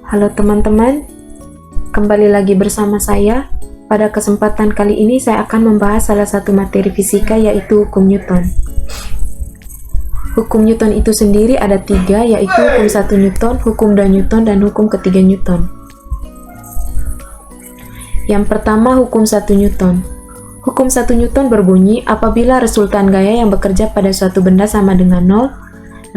Halo teman-teman, kembali lagi bersama saya. Pada kesempatan kali ini saya akan membahas salah satu materi fisika, yaitu hukum Newton. Hukum Newton itu sendiri ada 3, yaitu hukum 1 Newton, hukum 2 Newton, dan hukum ketiga Newton. Yang pertama, hukum 1 Newton. Hukum 1 Newton berbunyi, apabila resultan gaya yang bekerja pada suatu benda sama dengan 0,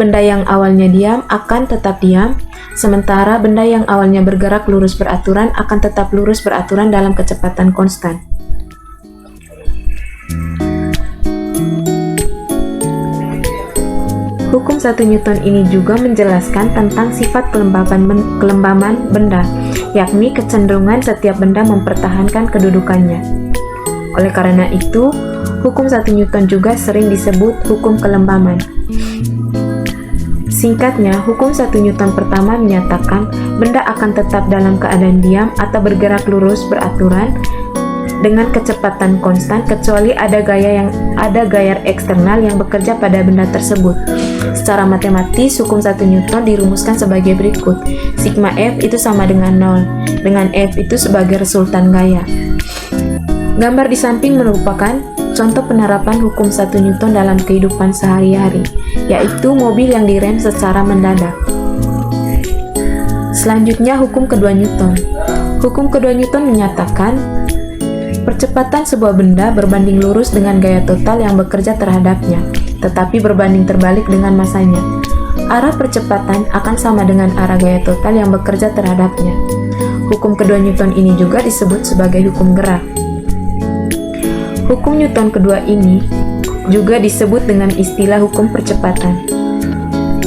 benda yang awalnya diam akan tetap diam, sementara benda yang awalnya bergerak lurus beraturan akan tetap lurus beraturan dalam kecepatan konstan. Hukum 1 Newton ini juga menjelaskan tentang sifat kelembaban benda, yakni kecenderungan setiap benda mempertahankan kedudukannya. Oleh karena itu, hukum 1 Newton juga sering disebut hukum kelembaban. Singkatnya, hukum 1 Newton pertama menyatakan benda akan tetap dalam keadaan diam atau bergerak lurus beraturan dengan kecepatan konstan kecuali ada gaya eksternal yang bekerja pada benda tersebut. Secara matematis, hukum 1 Newton dirumuskan sebagai berikut. Sigma F itu sama dengan 0, dengan F itu sebagai resultan gaya. Gambar di samping merupakan contoh penerapan hukum 1 Newton dalam kehidupan sehari-hari, yaitu mobil yang direm secara mendadak. Selanjutnya, hukum kedua Newton. Hukum kedua Newton menyatakan percepatan sebuah benda berbanding lurus dengan gaya total yang bekerja terhadapnya, tetapi berbanding terbalik dengan masanya. Arah percepatan akan sama dengan arah gaya total yang bekerja terhadapnya. Hukum kedua Newton ini juga disebut sebagai hukum gerak. Hukum Newton kedua ini juga disebut dengan istilah hukum percepatan.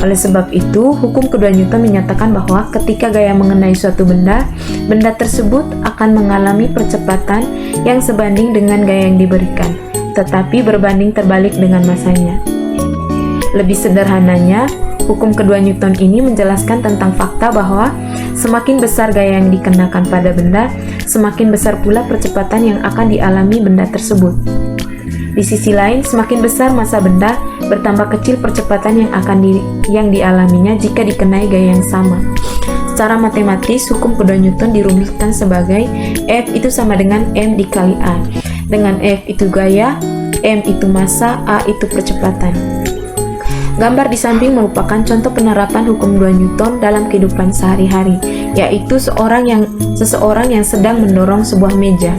Oleh sebab itu, hukum kedua Newton menyatakan bahwa ketika gaya mengenai suatu benda, benda tersebut akan mengalami percepatan yang sebanding dengan gaya yang diberikan, tetapi berbanding terbalik dengan masanya. Lebih sederhananya, hukum kedua Newton ini menjelaskan tentang fakta bahwa semakin besar gaya yang dikenakan pada benda, semakin besar pula percepatan yang akan dialami benda tersebut. Di sisi lain, semakin besar massa benda, bertambah kecil percepatan yang dialaminya jika dikenai gaya yang sama. Secara matematis, hukum kedua Newton dirumuskan sebagai F itu sama dengan M dikali A, dengan F itu gaya, M itu massa, A itu percepatan. Gambar di samping merupakan contoh penerapan hukum 2 Newton dalam kehidupan sehari-hari, yaitu seseorang yang sedang mendorong sebuah meja.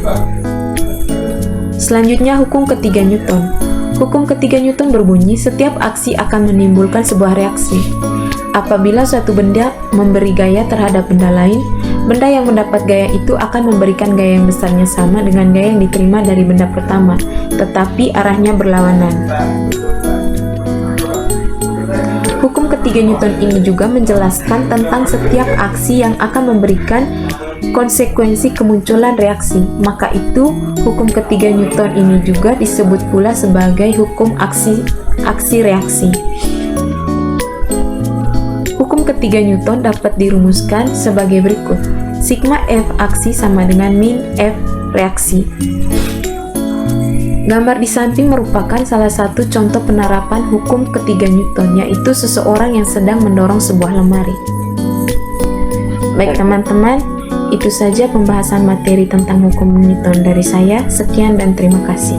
Selanjutnya, hukum ketiga Newton. Hukum ketiga Newton berbunyi, setiap aksi akan menimbulkan sebuah reaksi. Apabila suatu benda memberi gaya terhadap benda lain, benda yang mendapat gaya itu akan memberikan gaya yang besarnya sama dengan gaya yang diterima dari benda pertama, tetapi arahnya berlawanan. Hukum ketiga Newton ini juga menjelaskan tentang setiap aksi yang akan memberikan konsekuensi kemunculan reaksi. Maka itu, hukum ketiga Newton ini juga disebut pula sebagai hukum aksi-reaksi. Hukum ketiga Newton dapat dirumuskan sebagai berikut. Sigma F aksi sama dengan min F reaksi. Gambar di samping merupakan salah satu contoh penerapan hukum ketiga Newton, yaitu seseorang yang sedang mendorong sebuah lemari. Baik teman-teman, itu saja pembahasan materi tentang hukum Newton dari saya. Sekian dan terima kasih.